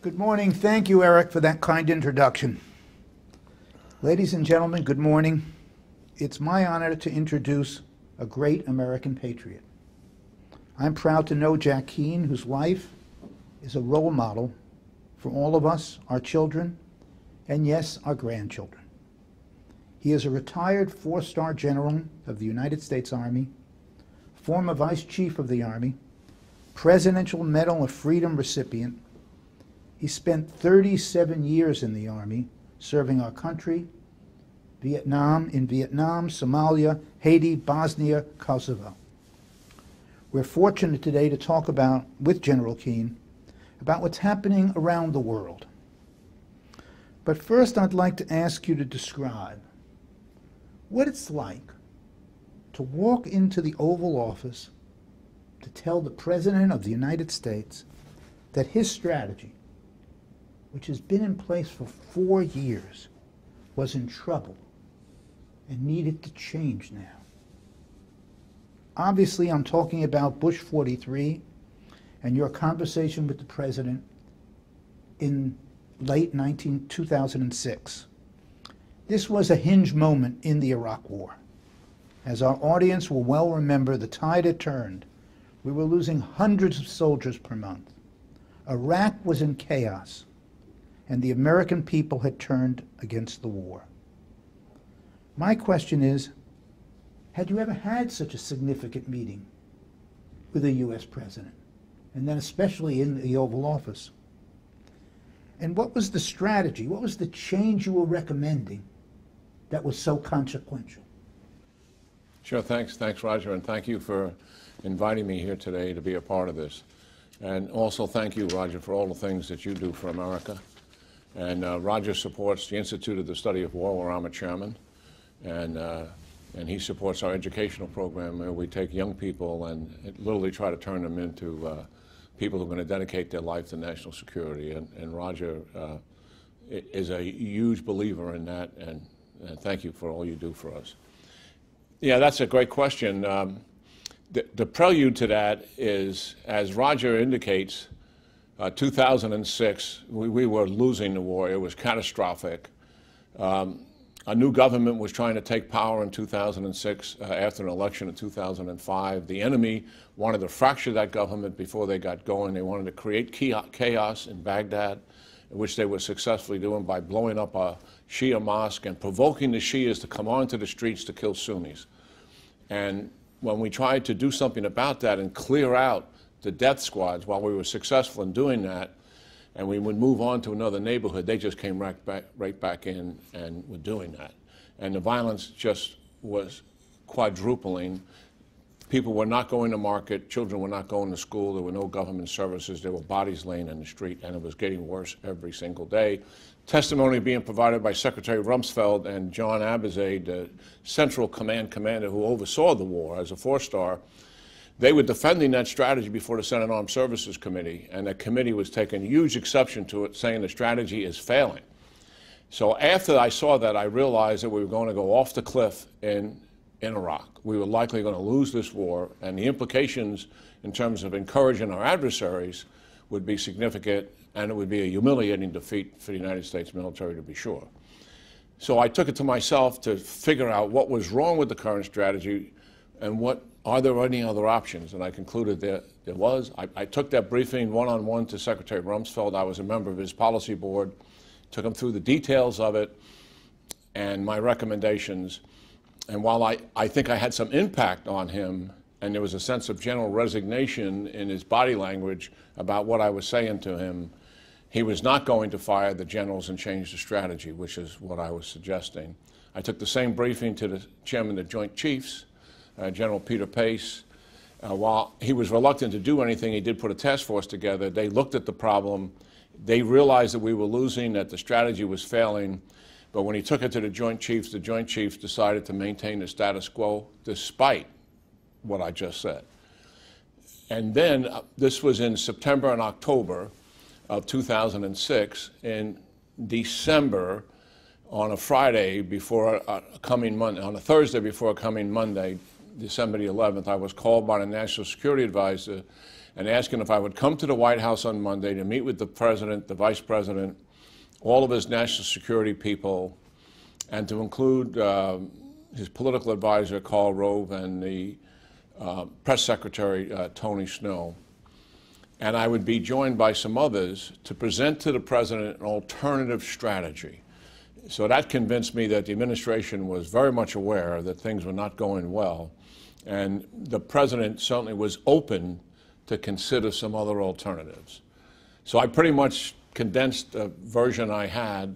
Good morning. Thank you, Eric, for that kind introduction. Ladies and gentlemen, good morning. It's my honor to introduce a great American patriot. I'm proud to know Jack Keane, whose life is a role model for all of us, our children, and yes, our grandchildren. He is a retired four-star general of the United States Army, former Vice Chief of the Army, Presidential Medal of Freedom recipient. He spent 37 years in the Army, serving our country, in Vietnam, Somalia, Haiti, Bosnia, Kosovo. We're fortunate today to talk with General Keane about what's happening around the world. But first, I'd like to ask you to describe what it's like to walk into the Oval Office to tell the President of the United States that his strategy, which has been in place for 4 years, was in trouble and needed to change now. Obviously, I'm talking about Bush 43 and your conversation with the President in late 2006. This was a hinge moment in the Iraq War. As our audience will well remember, the tide had turned. We were losing hundreds of soldiers per month. Iraq was in chaos, and the American people had turned against the war. My question is, had you ever had such a significant meeting with a U.S. president, and then especially in the Oval Office? And what was the strategy? What was the change you were recommending that was so consequential? Sure, thanks, Roger, and thank you for inviting me here today to be a part of this. And also thank you, Roger, for all the things that you do for America. And Roger supports the Institute of the Study of War, where I'm a chairman, and he supports our educational program where we take young people and literally try to turn them into people who are going to dedicate their life to national security. And Roger is a huge believer in that, and thank you for all you do for us. Yeah, that's a great question. The prelude to that is, as Roger indicates, 2006, we were losing the war. It was catastrophic. A new government was trying to take power in 2006 after an election in 2005. The enemy wanted to fracture that government before they got going. They wanted to create chaos in Baghdad, which they were successfully doing by blowing up a Shia mosque and provoking the Shias to come onto the streets to kill Sunnis. And when we tried to do something about that and clear out the death squads, while we were successful in doing that, and we would move on to another neighborhood, they just came right back in and were doing that. And the violence just was quadrupling. People were not going to market, children were not going to school, there were no government services, there were bodies laying in the street, and it was getting worse every single day. Testimony being provided by Secretary Rumsfeld and John Abizaid, the Central Command commander who oversaw the war as a four-star. They were defending that strategy before the Senate Armed Services Committee, and the committee was taking huge exception to it, saying the strategy is failing. So after I saw that, I realized that we were going to go off the cliff in Iraq. We were likely going to lose this war, and the implications in terms of encouraging our adversaries would be significant, and it would be a humiliating defeat for the United States military, to be sure. So I took it to myself to figure out what was wrong with the current strategy and are there any other options? And I concluded there was. I took that briefing one-on-one to Secretary Rumsfeld. I was a member of his policy board, took him through the details of it and my recommendations. And while I think I had some impact on him, and there was a sense of general resignation in his body language about what I was saying to him, he was not going to fire the generals and change the strategy, which is what I was suggesting. I took the same briefing to the chairman of the Joint Chiefs, General Peter Pace. While he was reluctant to do anything, he did put a task force together. They looked at the problem. They realized that we were losing, that the strategy was failing. But when he took it to the Joint Chiefs decided to maintain the status quo despite what I just said. And then this was in September and October of 2006. In December, on a Friday before a coming Monday, on a Thursday before a coming Monday, December the 11th, I was called by the National Security Advisor and asking if I would come to the White House on Monday to meet with the president, the vice president, all of his national security people, and to include his political advisor, Karl Rove, and the press secretary, Tony Snow. And I would be joined by some others to present to the president an alternative strategy. So that convinced me that the administration was very much aware that things were not going well. And the president certainly was open to consider some other alternatives. So I pretty much condensed a version I had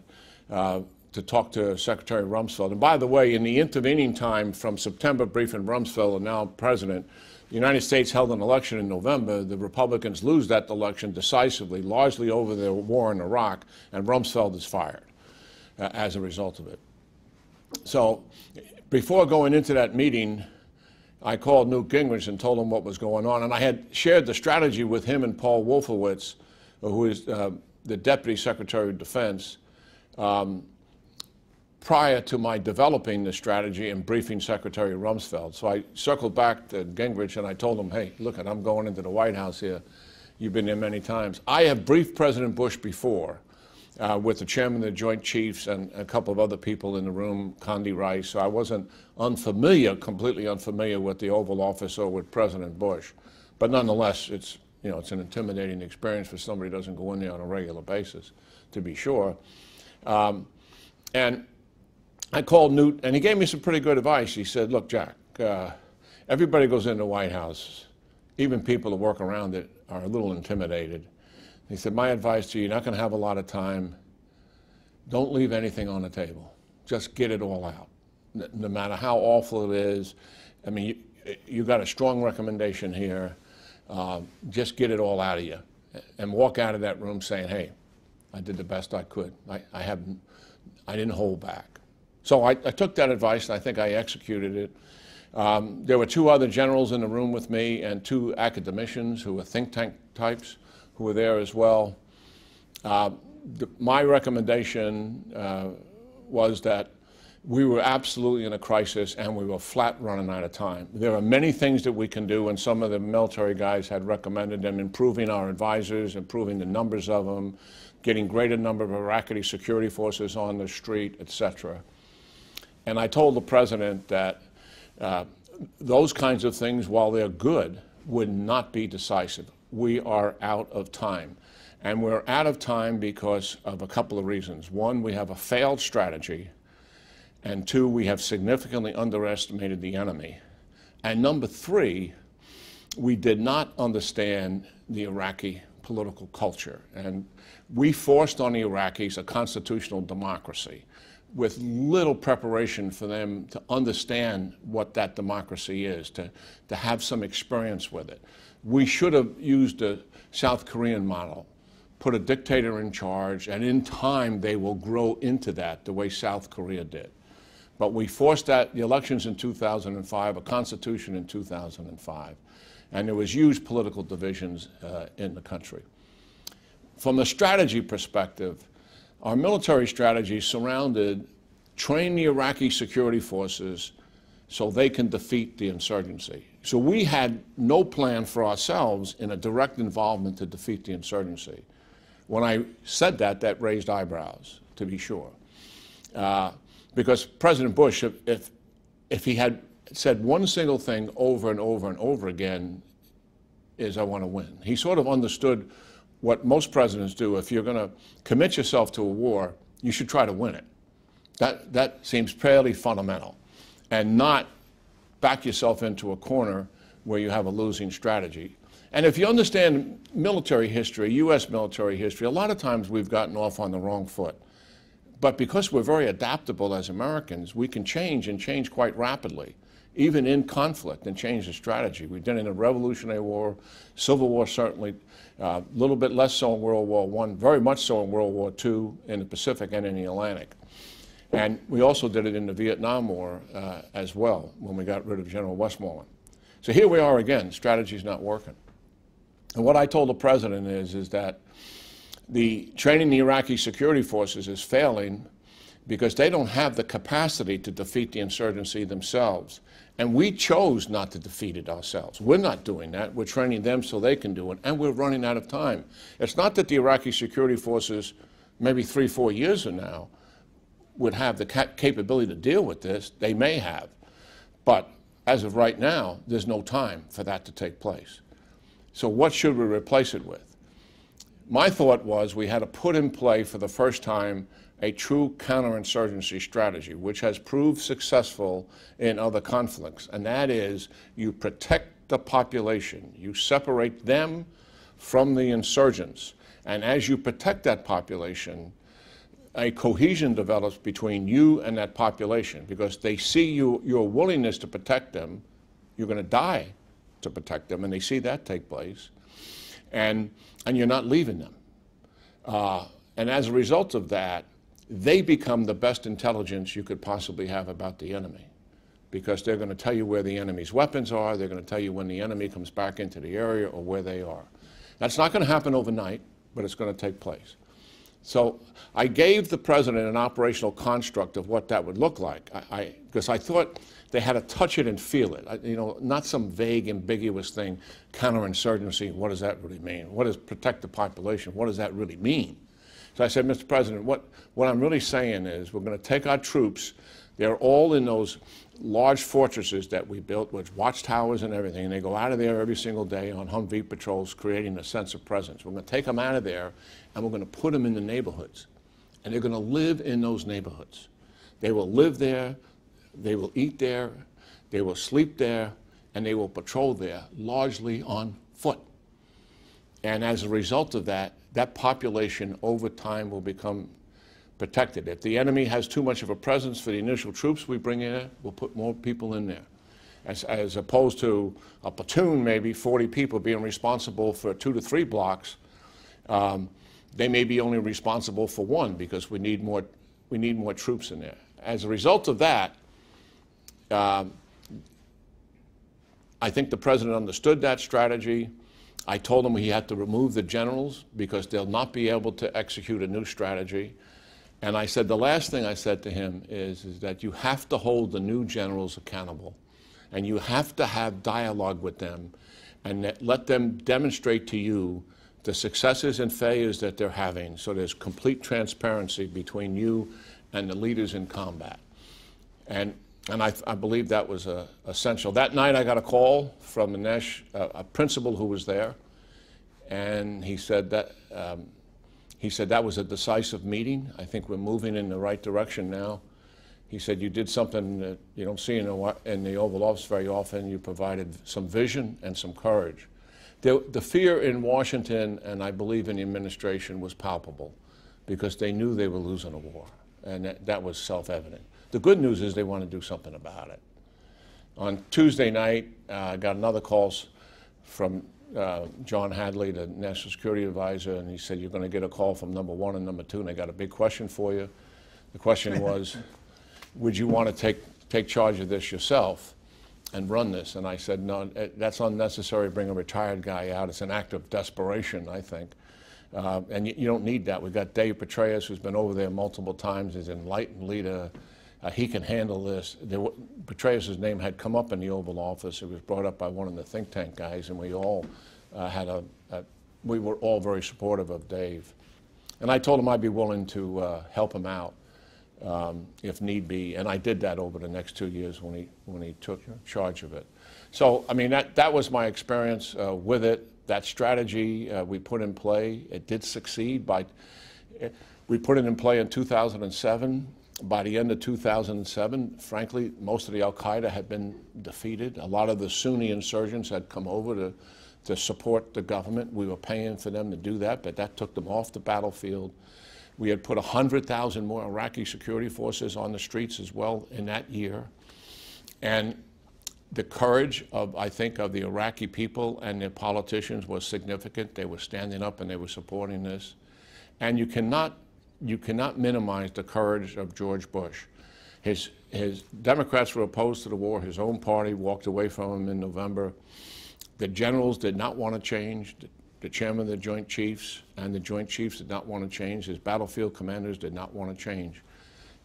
to talk to Secretary Rumsfeld. And by the way, in the intervening time from September briefing Rumsfeld and now President, the United States held an election in November. The Republicans lose that election decisively, largely over their war in Iraq, and Rumsfeld is fired as a result of it. So before going into that meeting, I called Newt Gingrich and told him what was going on. And I had shared the strategy with him and Paul Wolfowitz, who is the Deputy Secretary of Defense, prior to my developing the strategy and briefing Secretary Rumsfeld. So I circled back to Gingrich and I told him, hey, look, I'm going into the White House here. You've been there many times. I have briefed President Bush before with the chairman of the Joint Chiefs and a couple of other people in the room, Condi Rice. So I wasn't completely unfamiliar with the Oval Office or with President Bush. But nonetheless, it's an intimidating experience for somebody who doesn't go in there on a regular basis, to be sure. And I called Newt, and he gave me some pretty good advice. He said, look, Jack, everybody goes into the White House. Even people that work around it are a little intimidated. He said, my advice to you, you're not going to have a lot of time. Don't leave anything on the table. Just get it all out, no matter how awful it is. I mean, you got a strong recommendation here. Just get it all out of you and walk out of that room saying, hey, I did the best I could. I didn't hold back. So I took that advice, and I think I executed it. There were two other generals in the room with me and two academicians who were think tank types who were there as well. My recommendation was that we were absolutely in a crisis and we were flat running out of time. There are many things that we can do, and some of the military guys had recommended them: improving our advisors, improving the numbers of them, getting greater number of Iraqi security forces on the street, etc. And I told the president that those kinds of things, while they're good, would not be decisive. We are out of time. And we're out of time because of a couple of reasons. One, we have a failed strategy. And two, we have significantly underestimated the enemy. And number three, we did not understand the Iraqi political culture. And we forced on the Iraqis a constitutional democracy with little preparation for them to understand what that democracy is, to have some experience with it. We should have used the South Korean model, put a dictator in charge, and in time they will grow into that the way South Korea did. But we forced the elections in 2005, a constitution in 2005, and there was huge political divisions in the country. From a strategy perspective, our military strategy surrounded train the Iraqi security forces so they can defeat the insurgency. So we had no plan for ourselves in a direct involvement to defeat the insurgency. When I said that, that raised eyebrows, to be sure. Because President Bush, if he had said one single thing over and over and over again, is I want to win. He sort of understood what most presidents do. If you're going to commit yourself to a war, you should try to win it. That seems fairly fundamental, and not back yourself into a corner where you have a losing strategy. And if you understand military history, U.S. military history, a lot of times we've gotten off on the wrong foot. But because we're very adaptable as Americans, we can change, and change quite rapidly, even in conflict, and change the strategy. We did it in the Revolutionary War, Civil War certainly, a little bit less so in World War I, very much so in World War II, in the Pacific and in the Atlantic. And we also did it in the Vietnam War as well, when we got rid of General Westmoreland. So here we are again, strategy's not working. And what I told the president is that the training the Iraqi security forces is failing because they don't have the capacity to defeat the insurgency themselves. And we chose not to defeat it ourselves. We're not doing that. We're training them so they can do it, and we're running out of time. It's not that the Iraqi security forces, maybe 3-4 years from now, would have the capability to deal with this. They may have. But as of right now, there's no time for that to take place. So what should we replace it with? My thought was we had to put in play for the first time a true counterinsurgency strategy, which has proved successful in other conflicts, and that is you protect the population. You separate them from the insurgents, and as you protect that population, a cohesion develops between you and that population because they see your willingness to protect them. You're going to die to protect them, and they see that take place, and you're not leaving them. And as a result of that, they become the best intelligence you could possibly have about the enemy, because they're going to tell you where the enemy's weapons are. They're going to tell you when the enemy comes back into the area or where they are. That's not going to happen overnight, but it's going to take place. So I gave the president an operational construct of what that would look like, because I thought they had to touch it and feel it. You know, not some vague, ambiguous thing, counterinsurgency, what does that really mean? What does protect the population? What does that really mean? So I said, Mr. President, what I'm really saying is we're going to take our troops. They're all in those large fortresses that we built with watchtowers and everything, and they go out of there every single day on Humvee patrols, creating a sense of presence. We're going to take them out of there, and we're going to put them in the neighborhoods, and they're going to live in those neighborhoods. They will live there, they will eat there, they will sleep there, and they will patrol there, largely on foot. And as a result of that, that population over time will become protected. If the enemy has too much of a presence for the initial troops we bring in, we'll put more people in there. As opposed to a platoon, maybe 40 people being responsible for 2 to 3 blocks, they may be only responsible for 1 because we need more troops in there. As a result of that, I think the president understood that strategy. I told him he had to remove the generals because they'll not be able to execute a new strategy. And I said, the last thing I said to him is that you have to hold the new generals accountable, and you have to have dialogue with them and let them demonstrate to you the successes and failures that they're having, so there's complete transparency between you and the leaders in combat. And I believe that was essential. That night I got a call from a principal who was there, and he said that was a decisive meeting. I think we're moving in the right direction now. He said, you did something that you don't see in the Oval Office very often. You provided some vision and some courage. The fear in Washington, and I believe in the administration, was palpable because they knew they were losing a war, and that was self-evident. The good news is they want to do something about it. On Tuesday night, I got another call from John Hadley, the National Security Advisor, and he said, you're going to get a call from number 1 and number 2, and they got a big question for you. The question was, would you want to take charge of this yourself and run this? And I said, no, that's unnecessary. Bring a retired guy out. It's an act of desperation, I think. And you don't need that. We've got Dave Petraeus, who's been over there multiple times. He's an enlightened leader. He can handle this. Petraeus' name had come up in the Oval Office. It was brought up by one of the think tank guys, and we all we were all very supportive of Dave. And I told him I'd be willing to help him out if need be, and I did that over the next 2 years when he took charge of it. So, I mean, that was my experience with it. That strategy we put in play, it did succeed. We put it in play in 2007. By the end of 2007, frankly, most of the al-Qaeda had been defeated. A lot of the Sunni insurgents had come over to support the government. We were paying for them to do that, but that took them off the battlefield. We had put 100,000 more Iraqi security forces on the streets as well in that year. And the courage I think, of the Iraqi people and their politicians was significant. They were standing up and they were supporting this. And you cannot minimize the courage of George Bush. His Democrats were opposed to the war. His own party walked away from him in November. The generals did not want to change. The chairman of the Joint Chiefs and the Joint Chiefs did not want to change. His battlefield commanders did not want to change.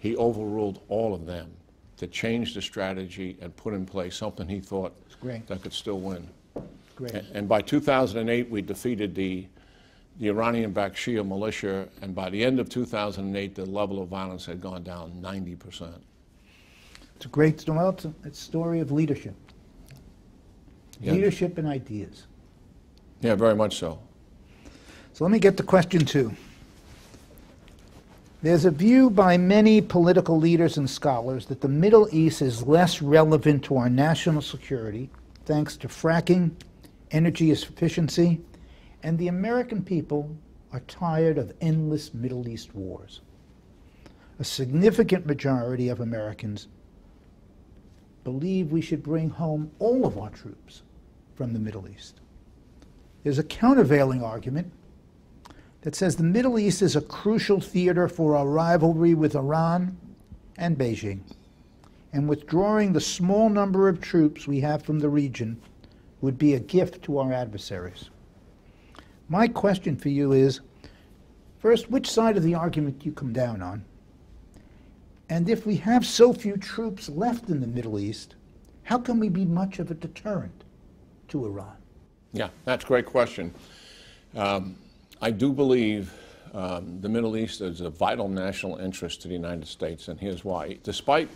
he overruled all of them to change the strategy and put in place something he thought that could still win. Great. And by 2008, we defeated the Iranian-backed Shia militia, and by the end of 2008, the level of violence had gone down 90%. It's a great story. Well, it's a story of leadership. Yeah. Leadership and ideas. Yeah, very much so. So let me get to question 2. There's a view by many political leaders and scholars that the Middle East is less relevant to our national security thanks to fracking, energy efficiency, and the American people are tired of endless Middle East wars. A significant majority of Americans believe we should bring home all of our troops from the Middle East. There's a countervailing argument that says the Middle East is a crucial theater for our rivalry with Iran and Beijing, and withdrawing the small number of troops we have from the region would be a gift to our adversaries. My question for you is, first, which side of the argument do you come down on? And if we have so few troops left in the Middle East, how can we be much of a deterrent to Iran? Yeah, that's a great question. I do believe the Middle East is a vital national interest to the United States, and here's why. Despite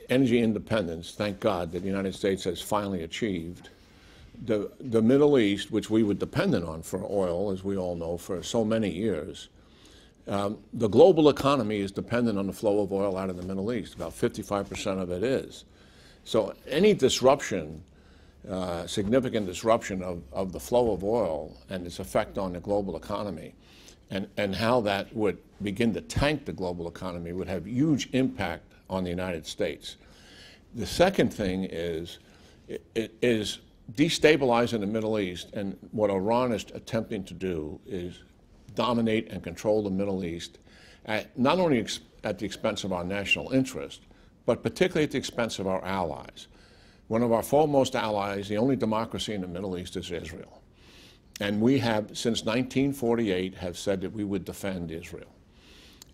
energy independence, thank God, that the United States has finally achieved, the Middle East, which we were dependent on for oil, as we all know, for so many years, the global economy is dependent on the flow of oil out of the Middle East. About 55% of it is. So any disruption, significant disruption of the flow of oil and its effect on the global economy, and how that would begin to tank the global economy, would have huge impact on the United States. The second thing is destabilizing the Middle East, and what Iran is attempting to do is dominate and control the Middle East, not only at the expense of our national interest, but particularly at the expense of our allies. One of our foremost allies, the only democracy in the Middle East, is Israel. And we have, since 1948, have said that we would defend Israel.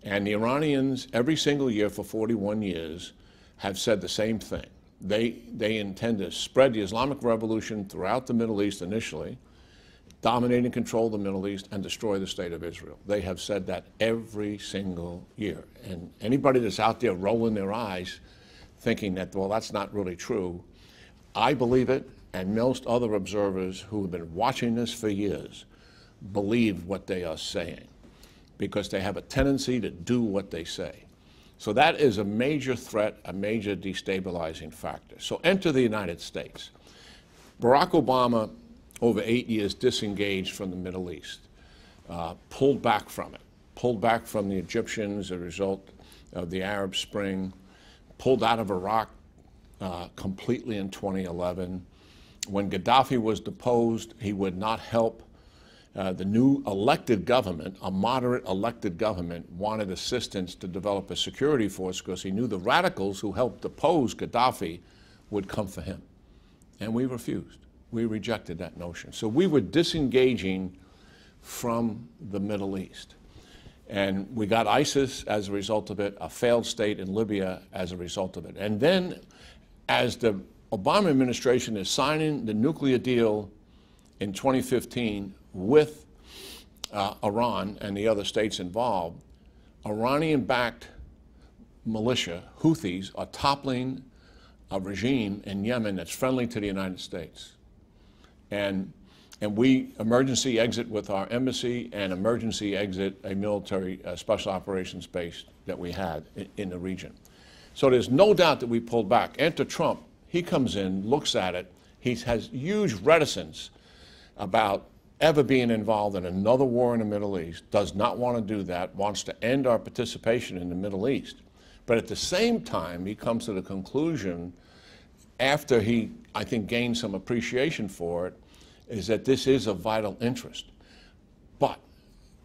And the Iranians, every single year for 41 years, have said the same thing. They intend to spread the Islamic Revolution throughout the Middle East initially, dominate and control the Middle East, and destroy the state of Israel. They have said that every single year. And anybody that's out there rolling their eyes thinking that, well, that's not really true, I believe it, and most other observers who have been watching this for years believe what they are saying, because they have a tendency to do what they say. So that is a major threat, a major destabilizing factor. So enter the United States. Barack Obama, over 8 years, disengaged from the Middle East, pulled back from it, pulled back from the Egyptians as a result of the Arab Spring, pulled out of Iraq completely in 2011. When Gaddafi was deposed, he would not help. The new elected government, a moderate elected government, wanted assistance to develop a security force because he knew the radicals who helped depose Gaddafi would come for him. And we refused. We rejected that notion. So we were disengaging from the Middle East. And we got ISIS as a result of it, a failed state in Libya as a result of it. And then as the Obama administration is signing the nuclear deal in 2015 with Iran and the other states involved, Iranian-backed militia, Houthis, are toppling a regime in Yemen that's friendly to the United States. And we emergency exit with our embassy and emergency exit a military special operations base that we had in the region. So there's no doubt that we pulled back. Enter Trump. He comes in, looks at it. He has huge reticence about ever being involved in another war in the Middle East, does not want to do that, wants to end our participation in the Middle East. But at the same time, he comes to the conclusion, after he, I think, gained some appreciation for it, is that this is of vital interest. But,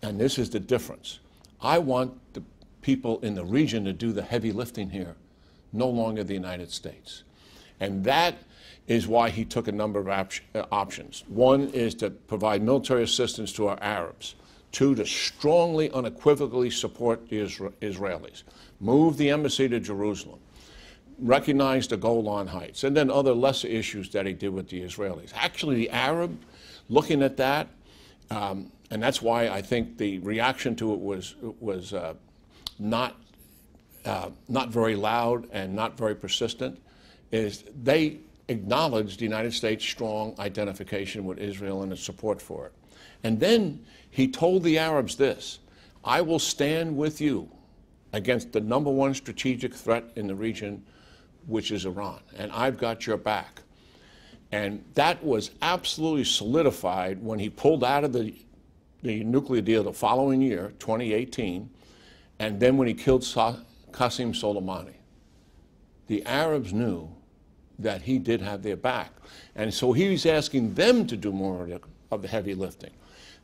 and this is the difference, I want the people in the region to do the heavy lifting here, no longer the United States. And that is why he took a number of options. One is to provide military assistance to our Arabs. Two, to strongly, unequivocally support the Israelis. Move the embassy to Jerusalem. Recognize the Golan Heights. And then other lesser issues that he did with the Israelis. Actually, the Arab, looking at that, and that's why I think the reaction to it was not very loud and not very persistent, is they acknowledged the United States' strong identification with Israel and its support for it. And then he told the Arabs this: I will stand with you against the #1 strategic threat in the region, which is Iran, and I've got your back. And that was absolutely solidified when he pulled out of the nuclear deal the following year, 2018, and then when he killed Qasem Soleimani. The Arabs knew that he did have their back. And so he was asking them to do more of the heavy lifting.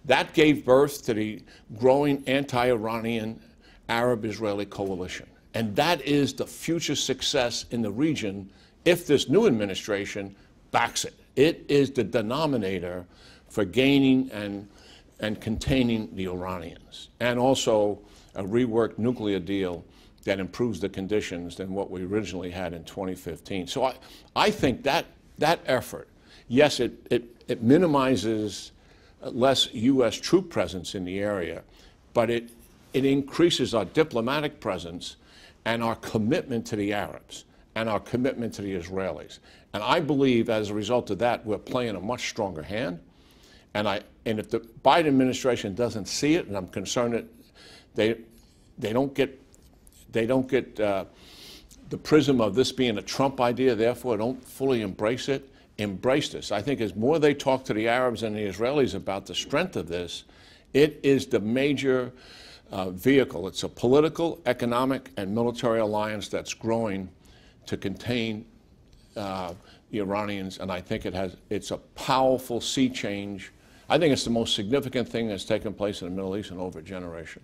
That gave birth to the growing anti-Iranian Arab-Israeli coalition. And that is the future success in the region if this new administration backs it. It is the denominator for gaining and containing the Iranians, and also a reworked nuclear deal that improves the conditions than what we originally had in 2015. So I think that effort, yes, it minimizes less U.S. troop presence in the area, but it increases our diplomatic presence and our commitment to the Arabs and our commitment to the Israelis. And I believe as a result of that, we're playing a much stronger hand. And if the Biden administration doesn't see it, and I'm concerned that they don't get the prism of this being a Trump idea, therefore don't fully embrace it, embrace this. I think as more they talk to the Arabs and the Israelis about the strength of this, it is the major vehicle. It's a political, economic, and military alliance that's growing to contain the Iranians, and I think it's a powerful sea change. I think it's the most significant thing that's taken place in the Middle East in over a generation.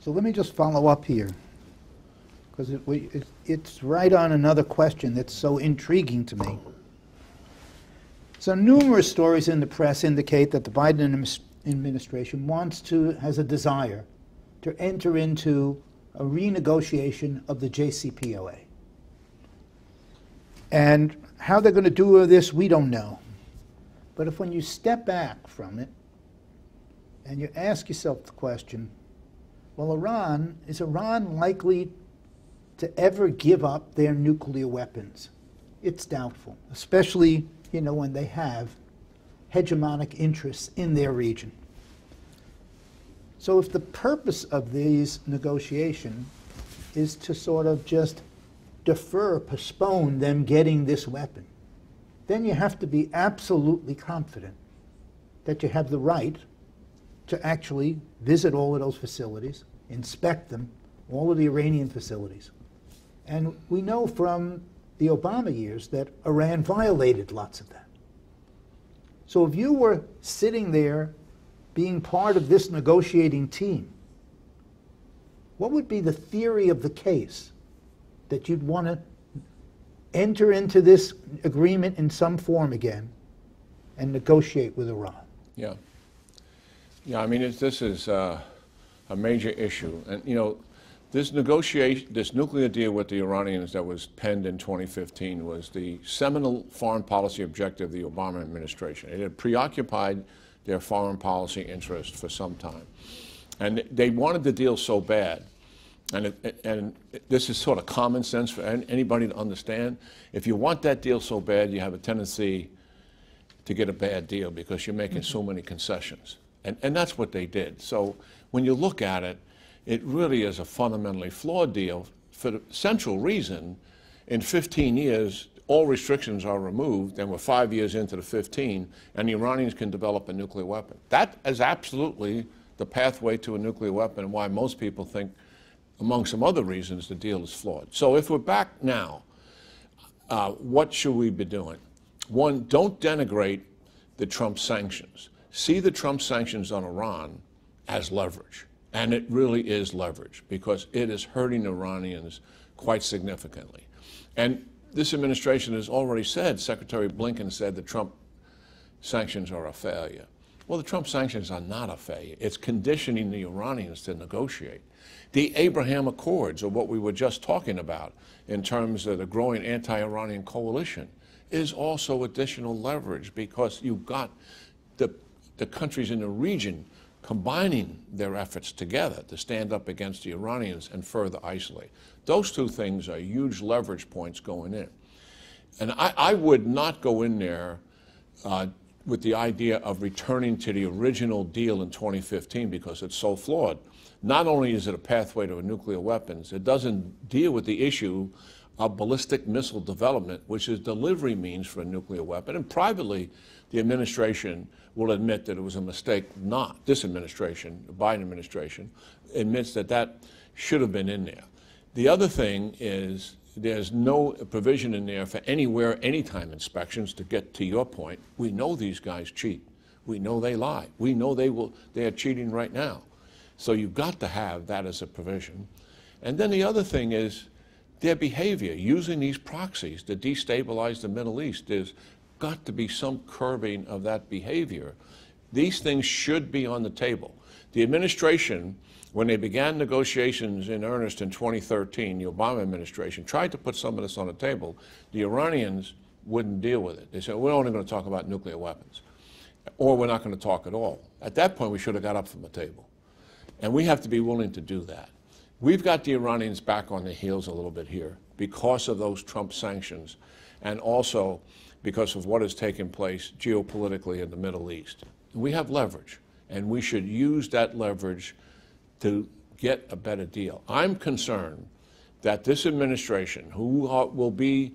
So let me just follow up here, because it's right on another question that's so intriguing to me. So numerous stories in the press indicate that the Biden administration has a desire to enter into a renegotiation of the JCPOA. And how they're going to do this, we don't know. But if when you step back from it and you ask yourself the question, well, is Iran likely to ever give up their nuclear weapons? It's doubtful, especially, when they have hegemonic interests in their region. So if the purpose of these negotiations is to sort of just postpone them getting this weapon, then you have to be absolutely confident that you have the right to actually visit all of those facilities, inspect them, all of the Iranian facilities. And we know from the Obama years that Iran violated lots of that. So if you were sitting there being part of this negotiating team, what would be the theory of the case that you'd want to enter into this agreement in some form again and negotiate with Iran? Yeah. Yeah, I mean, this is a major issue. And, this nuclear deal with the Iranians that was penned in 2015 was the seminal foreign policy objective of the Obama administration. It had preoccupied their foreign policy interest for some time. And they wanted the deal so bad, and this is sort of common sense for anybody to understand. If you want that deal so bad, you have a tendency to get a bad deal because you're making so many concessions. And that's what they did. So when you look at it, it really is a fundamentally flawed deal for the central reason: in 15 years, all restrictions are removed, and we're 5 years into the 15, and the Iranians can develop a nuclear weapon. That is absolutely the pathway to a nuclear weapon, and why most people think, among some other reasons, the deal is flawed. So if we're back now, what should we be doing? One, don't denigrate the Trump sanctions. See the Trump sanctions on Iran as leverage. And it really is leverage, because it is hurting Iranians quite significantly. And this administration has already said, Secretary Blinken said the Trump sanctions are a failure. Well, the Trump sanctions are not a failure. It's conditioning the Iranians to negotiate. The Abraham Accords, or what we were just talking about in terms of the growing anti-Iranian coalition, is also additional leverage because you've got the countries in the region combining their efforts together to stand up against the Iranians and further isolate. Those two things are huge leverage points going in. And I would not go in there with the idea of returning to the original deal in 2015 because it's so flawed. Not only is it a pathway to nuclear weapons, it doesn't deal with the issue of ballistic missile development, which is delivery means for a nuclear weapon. And privately, the administration will admit that it was a mistake not. This administration, the Biden administration, admits that that should have been in there. The other thing is there's no provision in there for anywhere, anytime inspections. To get to your point, we know these guys cheat. We know they lie. We know they are cheating right now. So you've got to have that as a provision. And then the other thing is their behavior, using these proxies to destabilize the Middle East. There's got to be some curbing of that behavior. These things should be on the table. The administration, when they began negotiations in earnest in 2013, the Obama administration tried to put some of this on the table. The Iranians wouldn't deal with it. They said, we're only going to talk about nuclear weapons, or we're not going to talk at all. At that point, we should have got up from the table. And we have to be willing to do that. We've got the Iranians back on their heels a little bit here because of those Trump sanctions and also because of what has taken place geopolitically in the Middle East. We have leverage, and we should use that leverage to get a better deal. I'm concerned that this administration, who will be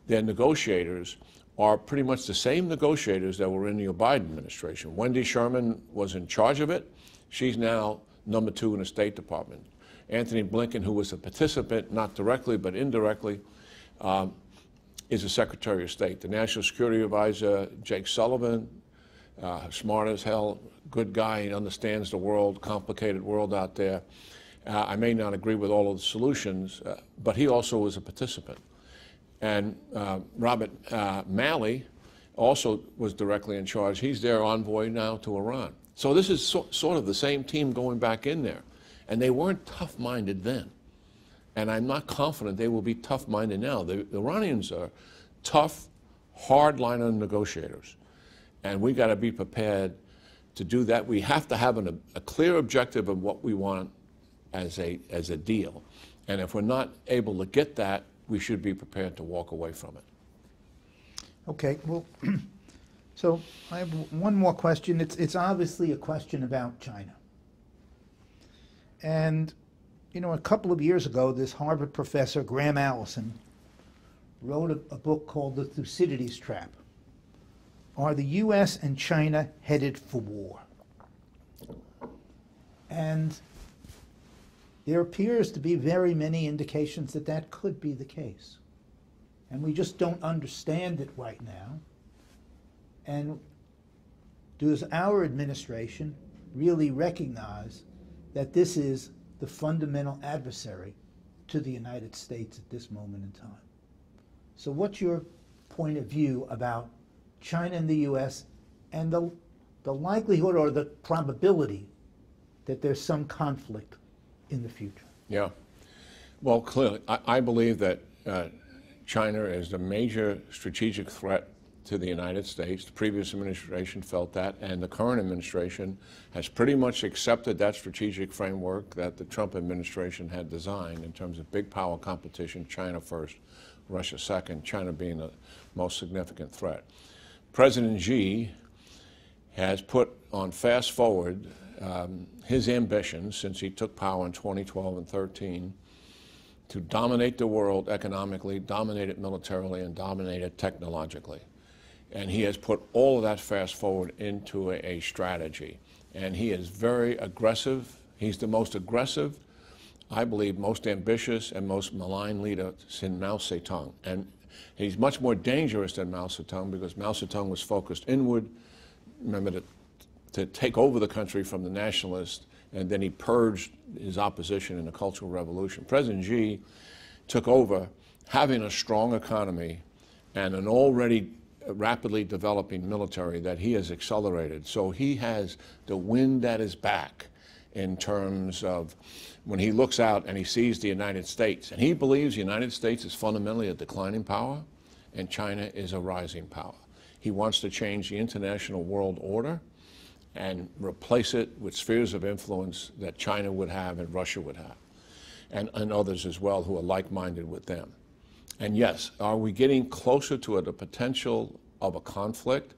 their negotiators, are pretty much the same negotiators that were in the Biden administration. Wendy Sherman was in charge of it. She's now number 2 in the State Department. Anthony Blinken, who was a participant, not directly but indirectly, is the Secretary of State. The National Security Advisor, Jake Sullivan, smart as hell, good guy, he understands the world, complicated world out there. I may not agree with all of the solutions, but he also was a participant. And Robert Malley also was directly in charge. He's their envoy now to Iran. So this is sort of the same team going back in there. And they weren't tough-minded then. And I'm not confident they will be tough-minded now. The Iranians are tough, hard-liner negotiators. And we got to be prepared to do that. We have to have a clear objective of what we want as a deal. And if we're not able to get that, we should be prepared to walk away from it. Okay, well, so I have one more question. It's obviously a question about China. And, you know, a couple of years ago, this Harvard professor, Graham Allison, wrote a book called The Thucydides Trap. Are the U.S. and China headed for war? And there appears to be very many indications that that could be the case. And we just don't understand it right now. And does our administration really recognize that this is the fundamental adversary to the United States at this moment in time? So what's your point of view about China and the U.S. and the likelihood or the probability that there's some conflict in the future? Yeah. Well, clearly, I believe that China is the major strategic threat to the United States. The previous administration felt that, and the current administration has pretty much accepted that strategic framework that the Trump administration had designed in terms of big power competition, China first, Russia second, China being the most significant threat. President Xi has put on fast forward his ambitions since he took power in 2012 and 13 to dominate the world economically, dominate it militarily, and dominate it technologically. And he has put all of that fast forward into a strategy. And he is very aggressive. He's the most aggressive, I believe, most ambitious and most malign leader since Mao Zedong. And he's much more dangerous than Mao Zedong because Mao Zedong was focused inward, remember, to take over the country from the nationalists, and then he purged his opposition in the Cultural Revolution. President Xi took over having a strong economy and an already rapidly developing military that he has accelerated. So he has the wind at his back in terms of when he looks out and he sees the United States. And he believes the United States is fundamentally a declining power and China is a rising power. He wants to change the international world order and replace it with spheres of influence that China would have and Russia would have, and others as well who are like-minded with them. And yes, are we getting closer to the potential of a conflict?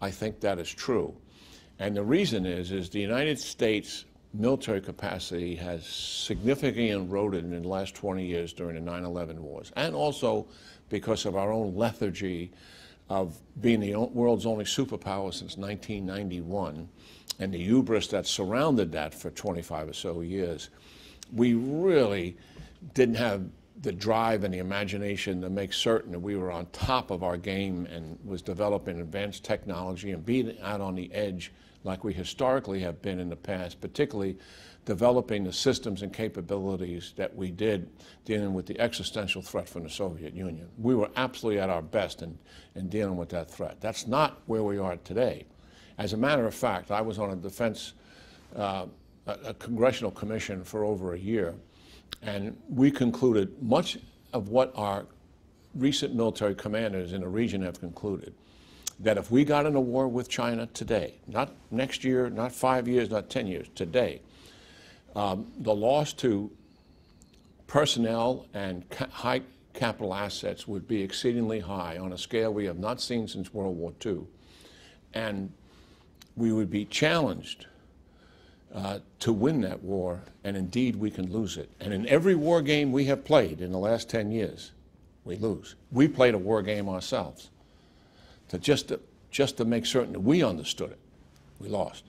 I think that is true. And the reason is the United States military capacity has significantly eroded in the last 20 years during the 9/11 wars, and also because of our own lethargy of being the world's only superpower since 1991, and the hubris that surrounded that for 25 or so years. We really didn't have the drive and the imagination to make certain that we were on top of our game and was developing advanced technology and being out on the edge like we historically have been in the past, particularly developing the systems and capabilities that we did dealing with the existential threat from the Soviet Union. We were absolutely at our best in dealing with that threat. That's not where we are today. As a matter of fact, I was on a congressional commission for over a year, and we concluded much of what our recent military commanders in the region have concluded, that if we got in a war with China today, not next year, not 5 years, not 10 years, today, the loss to personnel and high capital assets would be exceedingly high on a scale we have not seen since World War II. And we would be challenged to win that war, and indeed we can lose it. And in every war game we have played in the last 10 years, we lose. We played a war game ourselves just to make certain that we understood it. We lost.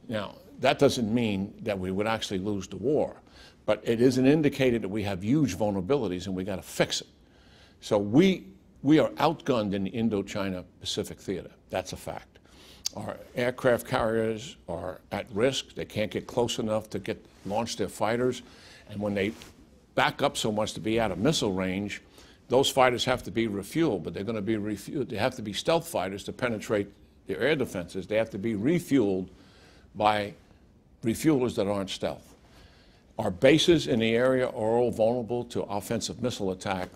Now, that doesn't mean that we would actually lose the war, but it is an indicator that we have huge vulnerabilities and we got to fix it. So we are outgunned in the Indochina Pacific theater. That's a fact. Our aircraft carriers are at risk. They can't get close enough to launch their fighters. And when they back up so much to be out of missile range, those fighters have to be refueled, but they're going to be refueled. They have to be stealth fighters to penetrate their air defenses. They have to be refueled by refuelers that aren't stealth. Our bases in the area are all vulnerable to offensive missile attack.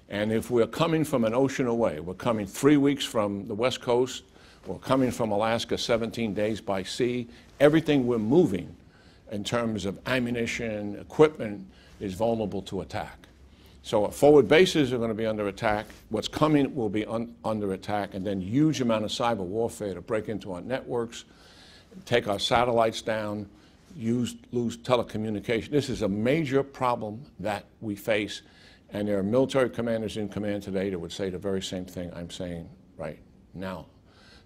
And if we're coming from an ocean away, we're coming 3 weeks from the West Coast, we're coming from Alaska 17 days by sea, everything we're moving in terms of ammunition, equipment, is vulnerable to attack. So our forward bases are going to be under attack. What's coming will be under attack, and then huge amount of cyber warfare to break into our networks, take our satellites down, lose telecommunication. This is a major problem that we face, and there are military commanders in command today that would say the very same thing I'm saying right now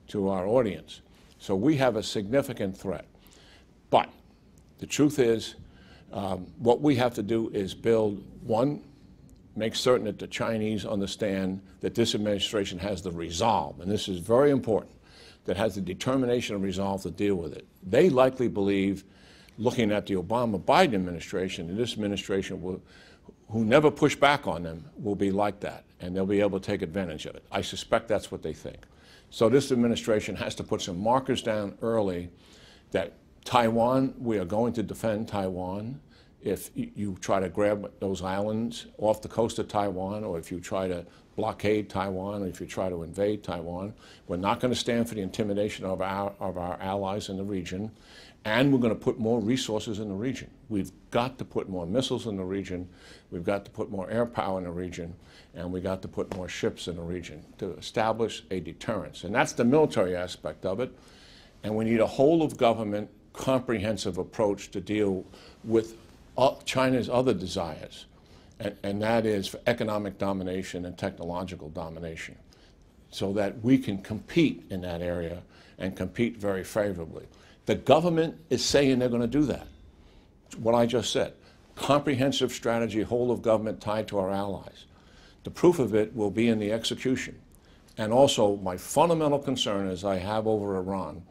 to our audience. So we have a significant threat. But the truth is, what we have to do is build, one, make certain that the Chinese understand that this administration has the resolve, and this is very important, that has the determination and resolve to deal with it. They likely believe, looking at the Obama-Biden administration, and this administration who never push back on them, will be like that, and they'll be able to take advantage of it. I suspect that's what they think. So this administration has to put some markers down early that Taiwan, we are going to defend Taiwan. If you try to grab those islands off the coast of Taiwan, or if you try to blockade Taiwan, or if you try to invade Taiwan, we're not going to stand for the intimidation of our allies in the region, and we're going to put more resources in the region. We've got to put more missiles in the region, we've got to put more air power in the region, and we've got to put more ships in the region to establish a deterrence. And that's the military aspect of it, and we need a whole-of-government, comprehensive approach to deal with China's other desires, and that is for economic domination and technological domination, so that we can compete in that area and compete very favorably. The government is saying they're going to do that. What I just said, comprehensive strategy, whole of government tied to our allies. The proof of it will be in the execution. And also, my fundamental concern, as I have over Iran,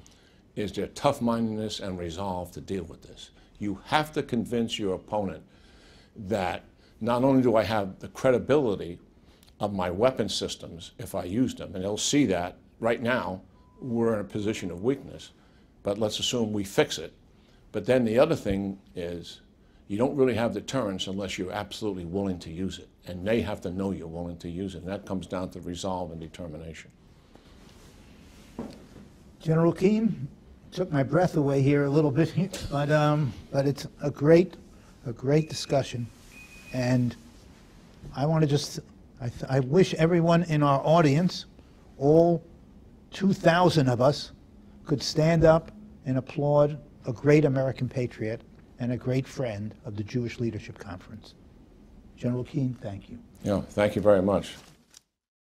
is their tough-mindedness and resolve to deal with this. You have to convince your opponent that not only do I have the credibility of my weapon systems if I used them. And they'll see that right now we're in a position of weakness, but let's assume we fix it. But then the other thing is you don't really have deterrence unless you're absolutely willing to use it. And they have to know you're willing to use it. And that comes down to resolve and determination. General Keane, took my breath away here a little bit, but it's a great discussion. And I want to just, I wish everyone in our audience, all 2,000 of us, could stand up and applaud a great American patriot and a great friend of the Jewish Leadership Conference. General Keane, thank you. Yeah, thank you very much.